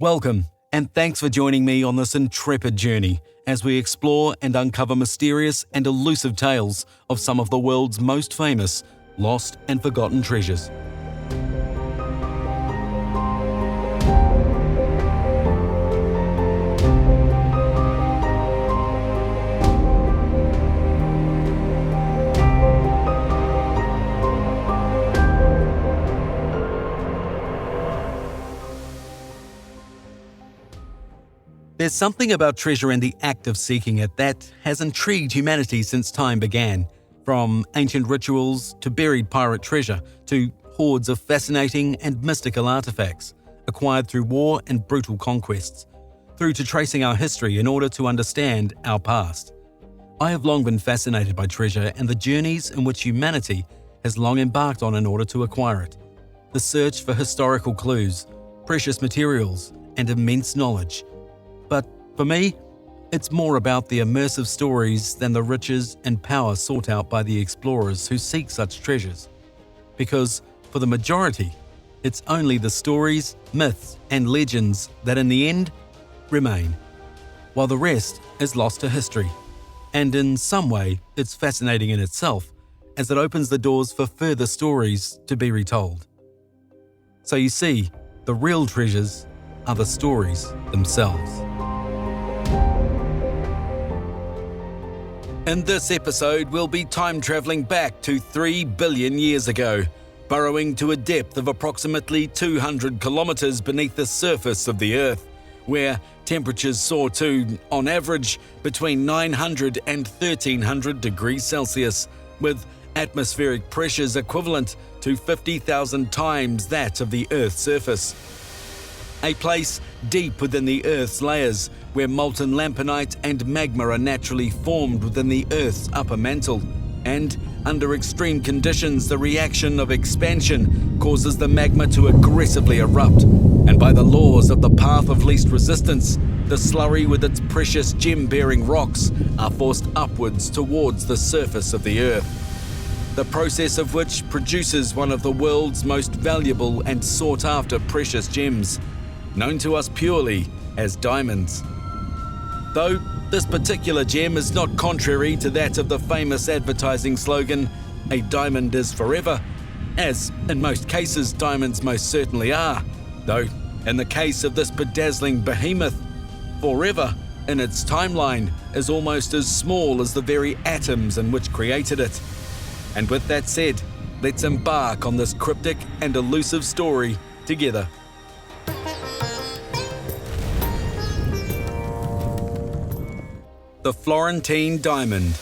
Welcome, and thanks for joining me on this intrepid journey as we explore and uncover mysterious and elusive tales of some of the world's most famous, lost and forgotten treasures. There's something about treasure and the act of seeking it that has intrigued humanity since time began, from ancient rituals to buried pirate treasure to hoards of fascinating and mystical artifacts acquired through war and brutal conquests, through to tracing our history in order to understand our past. I have long been fascinated by treasure and the journeys in which humanity has long embarked on in order to acquire it. The search for historical clues, precious materials, and immense knowledge. But for me, it's more about the immersive stories than the riches and power sought out by the explorers who seek such treasures. Because, for the majority, it's only the stories, myths, and legends that in the end remain, while the rest is lost to history. And in some way, it's fascinating in itself, as it opens the doors for further stories to be retold. So you see, the real treasures are the stories themselves. In this episode, we'll be time-traveling back to 3 billion years ago, burrowing to a depth of approximately 200 kilometers beneath the surface of the Earth, where temperatures soar to, on average, between 900 and 1300 degrees Celsius, with atmospheric pressures equivalent to 50,000 times that of the Earth's surface. A place deep within the Earth's layers, where molten lamponite and magma are naturally formed within the Earth's upper mantle, and under extreme conditions the reaction of expansion causes the magma to aggressively erupt, and by the laws of the path of least resistance, the slurry with its precious gem-bearing rocks are forced upwards towards the surface of the Earth. The process of which produces one of the world's most valuable and sought-after precious gems, known to us purely as diamonds. Though this particular gem is not contrary to that of the famous advertising slogan, "A diamond is forever," as in most cases diamonds most certainly are, though in the case of this bedazzling behemoth, forever in its timeline is almost as small as the very atoms in which created it. And with that said, let's embark on this cryptic and elusive story together. The Florentine diamond.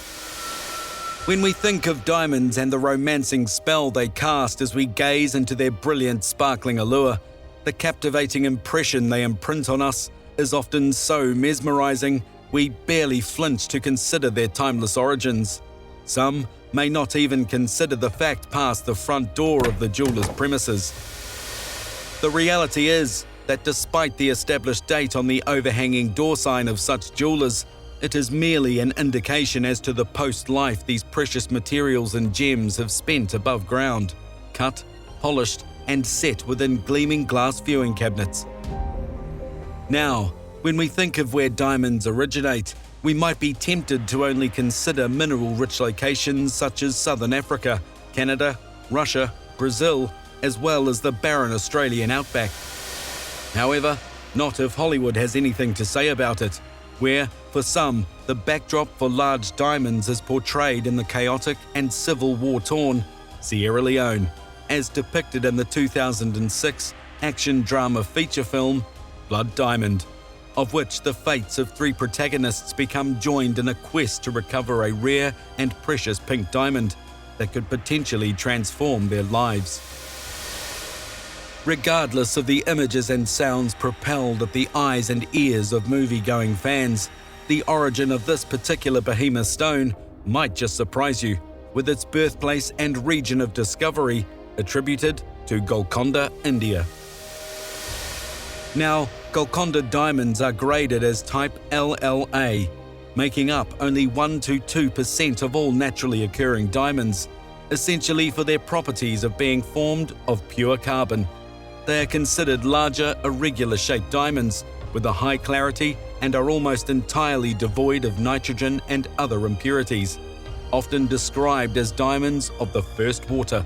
When we think of diamonds and the romancing spell they cast as we gaze into their brilliant, sparkling allure, the captivating impression they imprint on us is often so mesmerizing we barely flinch to consider their timeless origins. Some may not even consider the fact past the front door of the jeweler's premises. The reality is that despite the established date on the overhanging door sign of such jewelers, it is merely an indication as to the post-life these precious materials and gems have spent above ground, cut, polished, and set within gleaming glass viewing cabinets. Now, when we think of where diamonds originate, we might be tempted to only consider mineral-rich locations such as Southern Africa, Canada, Russia, Brazil, as well as the barren Australian outback. However, not if Hollywood has anything to say about it, where, for some, the backdrop for large diamonds is portrayed in the chaotic and civil war-torn Sierra Leone, as depicted in the 2006 action drama feature film Blood Diamond, of which the fates of 3 protagonists become joined in a quest to recover a rare and precious pink diamond that could potentially transform their lives. Regardless of the images and sounds propelled at the eyes and ears of movie-going fans, the origin of this particular behemoth stone might just surprise you, with its birthplace and region of discovery attributed to Golconda, India. Now, Golconda diamonds are graded as type LLA, making up only 1 to 2% of all naturally occurring diamonds, essentially for their properties of being formed of pure carbon. They are considered larger, irregular-shaped diamonds with a high clarity and are almost entirely devoid of nitrogen and other impurities, often described as diamonds of the first water,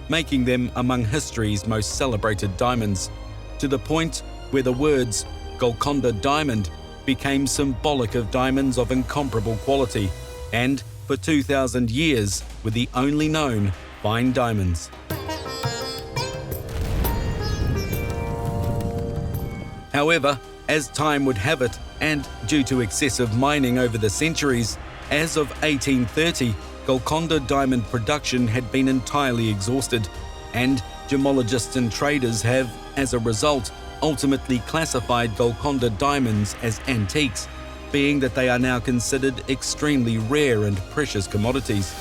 making them among history's most celebrated diamonds, to the point where the words Golconda diamond became symbolic of diamonds of incomparable quality and, for 2,000 years, were the only known fine diamonds. However, as time would have it, and due to excessive mining over the centuries, as of 1830, Golconda diamond production had been entirely exhausted, and gemologists and traders have, as a result, ultimately classified Golconda diamonds as antiques, being that they are now considered extremely rare and precious commodities.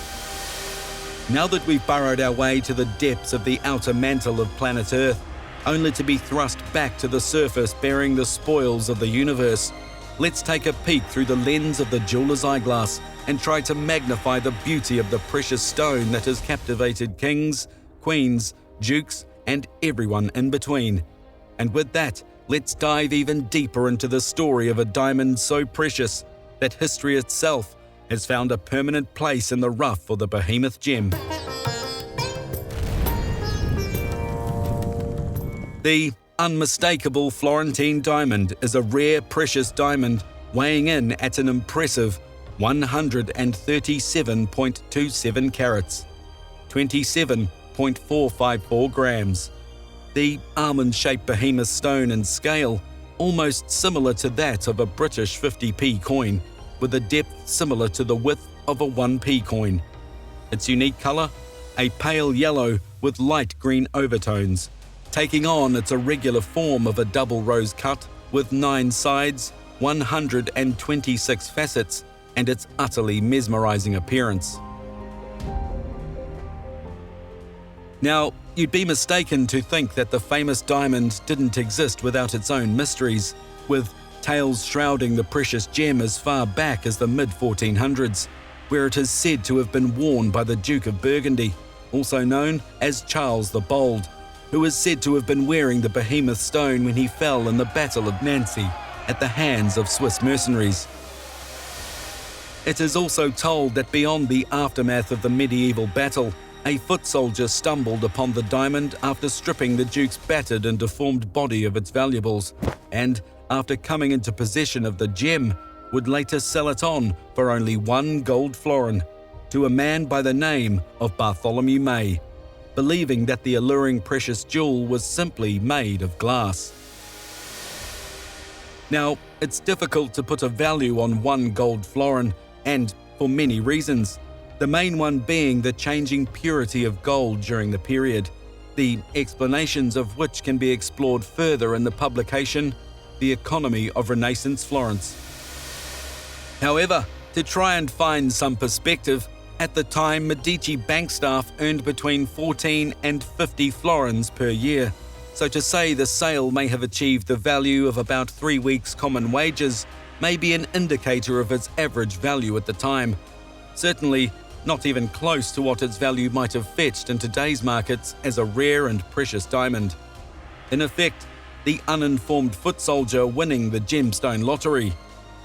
Now that we've burrowed our way to the depths of the outer mantle of planet Earth, only to be thrust back to the surface bearing the spoils of the universe, let's take a peek through the lens of the jeweler's eyeglass and try to magnify the beauty of the precious stone that has captivated kings, queens, dukes, and everyone in between. And with that, let's dive even deeper into the story of a diamond so precious that history itself has found a permanent place in the rough for the behemoth gem. The unmistakable Florentine diamond is a rare precious diamond weighing in at an impressive 137.27 carats, 27.454 grams. The almond-shaped behemoth stone and scale, almost similar to that of a British 50p coin, with a depth similar to the width of a 1p coin. Its unique colour? A pale yellow with light green overtones, taking on its irregular form of a double rose cut with 9 sides, 126 facets, and its utterly mesmerizing appearance. Now, you'd be mistaken to think that the famous diamond didn't exist without its own mysteries, with tales shrouding the precious gem as far back as the mid-1400s, where it is said to have been worn by the Duke of Burgundy, also known as Charles the Bold, who is said to have been wearing the behemoth stone when he fell in the Battle of Nancy at the hands of Swiss mercenaries. It is also told that beyond the aftermath of the medieval battle, a foot soldier stumbled upon the diamond after stripping the Duke's battered and deformed body of its valuables, and, after coming into possession of the gem, would later sell it on for only 1 gold florin to a man by the name of Bartholomew May, believing that the alluring precious jewel was simply made of glass. Now, it's difficult to put a value on 1 gold florin, and for many reasons, the main one being the changing purity of gold during the period, the explanations of which can be explored further in the publication The Economy of Renaissance Florence. However, to try and find some perspective, at the time Medici bank staff earned between 14 and 50 florins per year, so to say the sale may have achieved the value of about 3 weeks' common wages may be an indicator of its average value at the time. Certainly not even close to what its value might have fetched in today's markets as a rare and precious diamond. In effect, the uninformed foot soldier winning the gemstone lottery,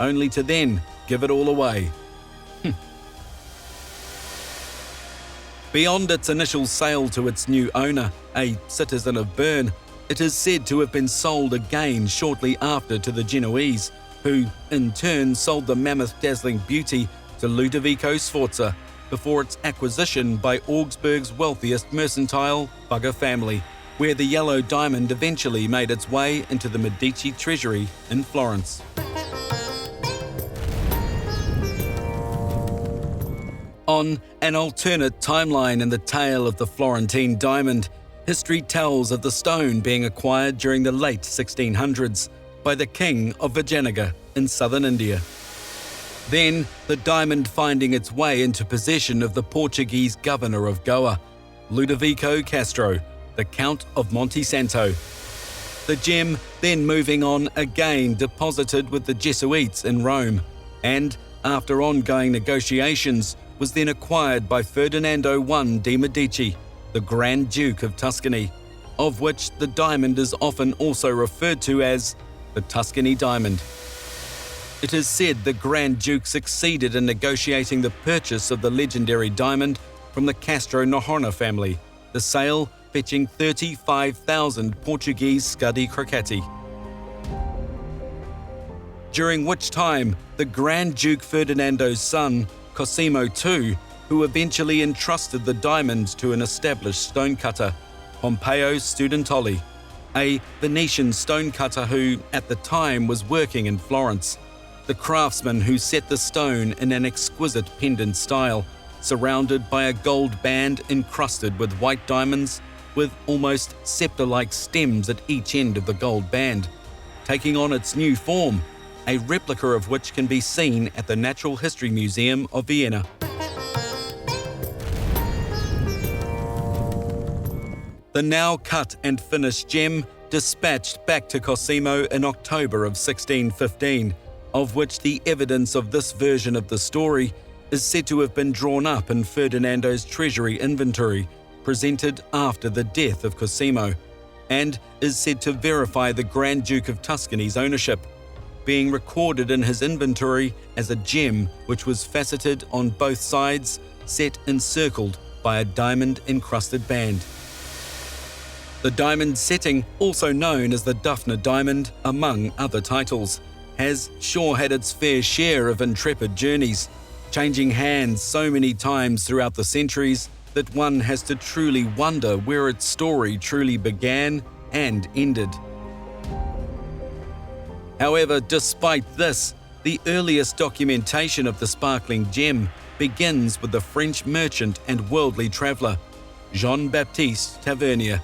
only to then give it all away. Beyond its initial sale to its new owner, a citizen of Bern, it is said to have been sold again shortly after to the Genoese, who in turn sold the mammoth dazzling beauty to Ludovico Sforza before its acquisition by Augsburg's wealthiest mercantile, Bugger family, where the yellow diamond eventually made its way into the Medici treasury in Florence. On an alternate timeline in the tale of the Florentine diamond, history tells of the stone being acquired during the late 1600s by the King of Vijayanagar in southern India. Then, the diamond finding its way into possession of the Portuguese governor of Goa, Ludovico Castro, the Count of Monte Santo. The gem then moving on again deposited with the Jesuits in Rome, and, after ongoing negotiations, was then acquired by Ferdinando I de' Medici, the Grand Duke of Tuscany, of which the diamond is often also referred to as the Tuscany diamond. It is said the Grand Duke succeeded in negotiating the purchase of the legendary diamond from the Castro Noronha family, the sale fetching 35,000 Portuguese scudi crocati. During which time, the Grand Duke Ferdinando's son, Cosimo II, who eventually entrusted the diamond to an established stonecutter, Pompeo Studentoli, a Venetian stonecutter who, at the time, was working in Florence. The craftsman who set the stone in an exquisite pendant style, surrounded by a gold band encrusted with white diamonds, with almost scepter-like stems at each end of the gold band, taking on its new form, a replica of which can be seen at the Natural History Museum of Vienna. The now cut and finished gem dispatched back to Cosimo in October of 1615, of which the evidence of this version of the story is said to have been drawn up in Ferdinando's treasury inventory, presented after the death of Cosimo, and is said to verify the Grand Duke of Tuscany's ownership, being recorded in his inventory as a gem which was faceted on both sides, set encircled by a diamond-encrusted band. The diamond setting, also known as the Daphne diamond, among other titles, has sure had its fair share of intrepid journeys, changing hands so many times throughout the centuries that one has to truly wonder where its story truly began and ended. However, despite this, the earliest documentation of the sparkling gem begins with the French merchant and worldly traveller, Jean-Baptiste Tavernier,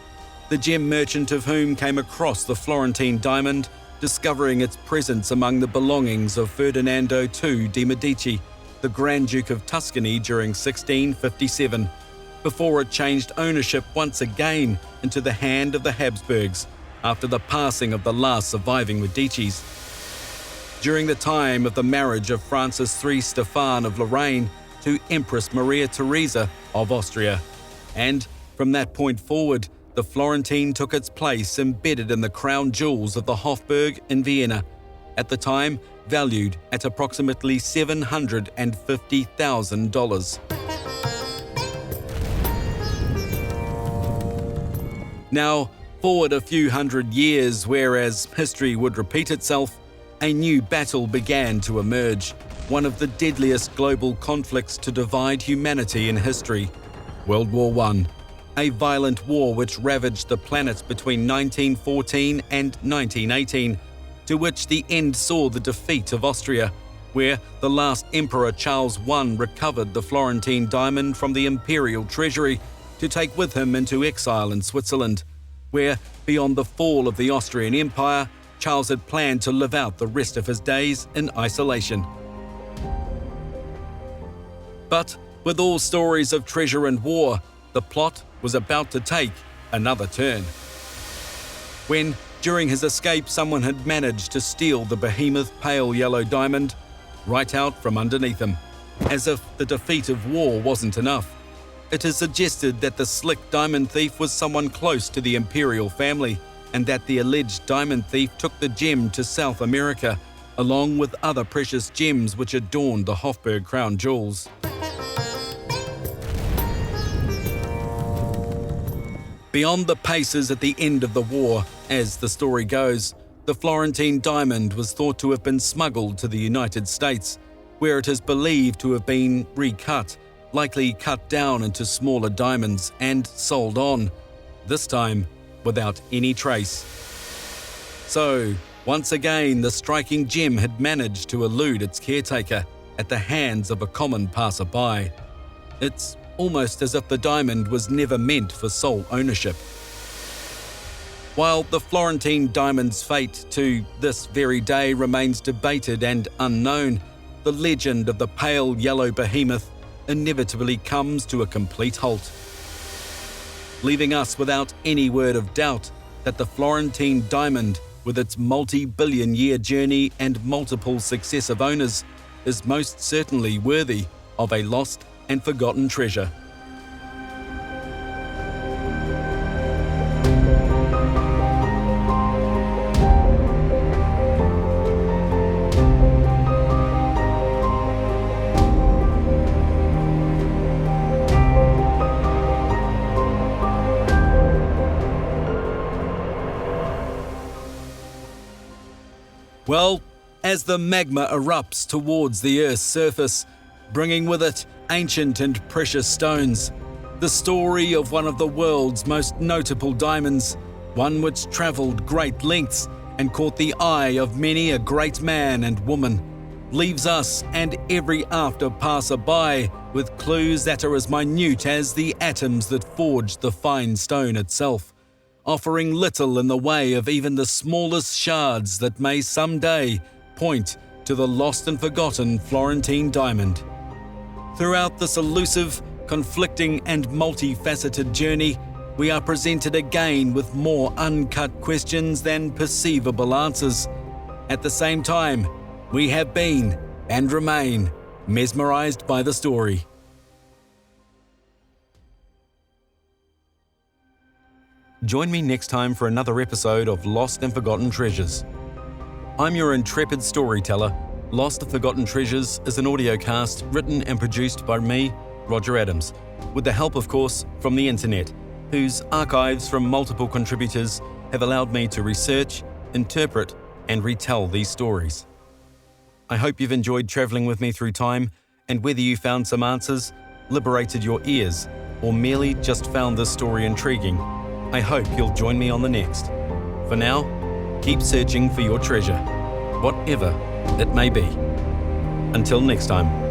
the gem merchant of whom came across the Florentine diamond, discovering its presence among the belongings of Ferdinando II de' Medici, the Grand Duke of Tuscany during 1657, before it changed ownership once again into the hand of the Habsburgs after the passing of the last surviving Medicis. During the time of the marriage of Francis III Stephan of Lorraine to Empress Maria Theresa of Austria, and from that point forward, the Florentine took its place embedded in the crown jewels of the Hofburg in Vienna, at the time valued at approximately $750,000. Now, forward a few hundred years, whereas history would repeat itself, a new battle began to emerge, one of the deadliest global conflicts to divide humanity in history, World War I. A violent war which ravaged the planet between 1914 and 1918, to which the end saw the defeat of Austria, where the last Emperor Charles I recovered the Florentine diamond from the imperial treasury to take with him into exile in Switzerland, where, beyond the fall of the Austrian Empire, Charles had planned to live out the rest of his days in isolation. But with all stories of treasure and war, the plot was about to take another turn. When, during his escape, someone had managed to steal the behemoth pale yellow diamond right out from underneath him. As if the defeat of war wasn't enough, it is suggested that the slick diamond thief was someone close to the imperial family, and that the alleged diamond thief took the gem to South America, along with other precious gems which adorned the Hofburg crown jewels. Beyond the paces at the end of the war, as the story goes, the Florentine diamond was thought to have been smuggled to the United States, where it is believed to have been recut, likely cut down into smaller diamonds and sold on, this time without any trace. So, once again, the striking gem had managed to elude its caretaker at the hands of a common passerby. It's almost as if the diamond was never meant for sole ownership. While the Florentine diamond's fate to this very day remains debated and unknown, the legend of the pale yellow behemoth inevitably comes to a complete halt, leaving us without any word of doubt that the Florentine diamond, with its multi-billion-year journey and multiple successive owners, is most certainly worthy of a lost and forgotten treasure. Well, as the magma erupts towards the Earth's surface, bringing with it ancient and precious stones, the story of one of the world's most notable diamonds, one which travelled great lengths and caught the eye of many a great man and woman, leaves us and every after passer-by with clues that are as minute as the atoms that forged the fine stone itself, offering little in the way of even the smallest shards that may someday point to the lost and forgotten Florentine diamond. Throughout this elusive, conflicting and multifaceted journey, we are presented again with more uncut questions than perceivable answers. At the same time, we have been, and remain, mesmerized by the story. Join me next time for another episode of Lost and Forgotten Treasures. I'm your intrepid storyteller. Lost and Forgotten Treasures is an audiocast written and produced by me, Roger Adams, with the help, of course, from the internet, whose archives from multiple contributors have allowed me to research, interpret, and retell these stories. I hope you've enjoyed travelling with me through time, and whether you found some answers, liberated your ears, or merely just found this story intriguing, I hope you'll join me on the next. For now, keep searching for your treasure, whatever it may be. Until next time.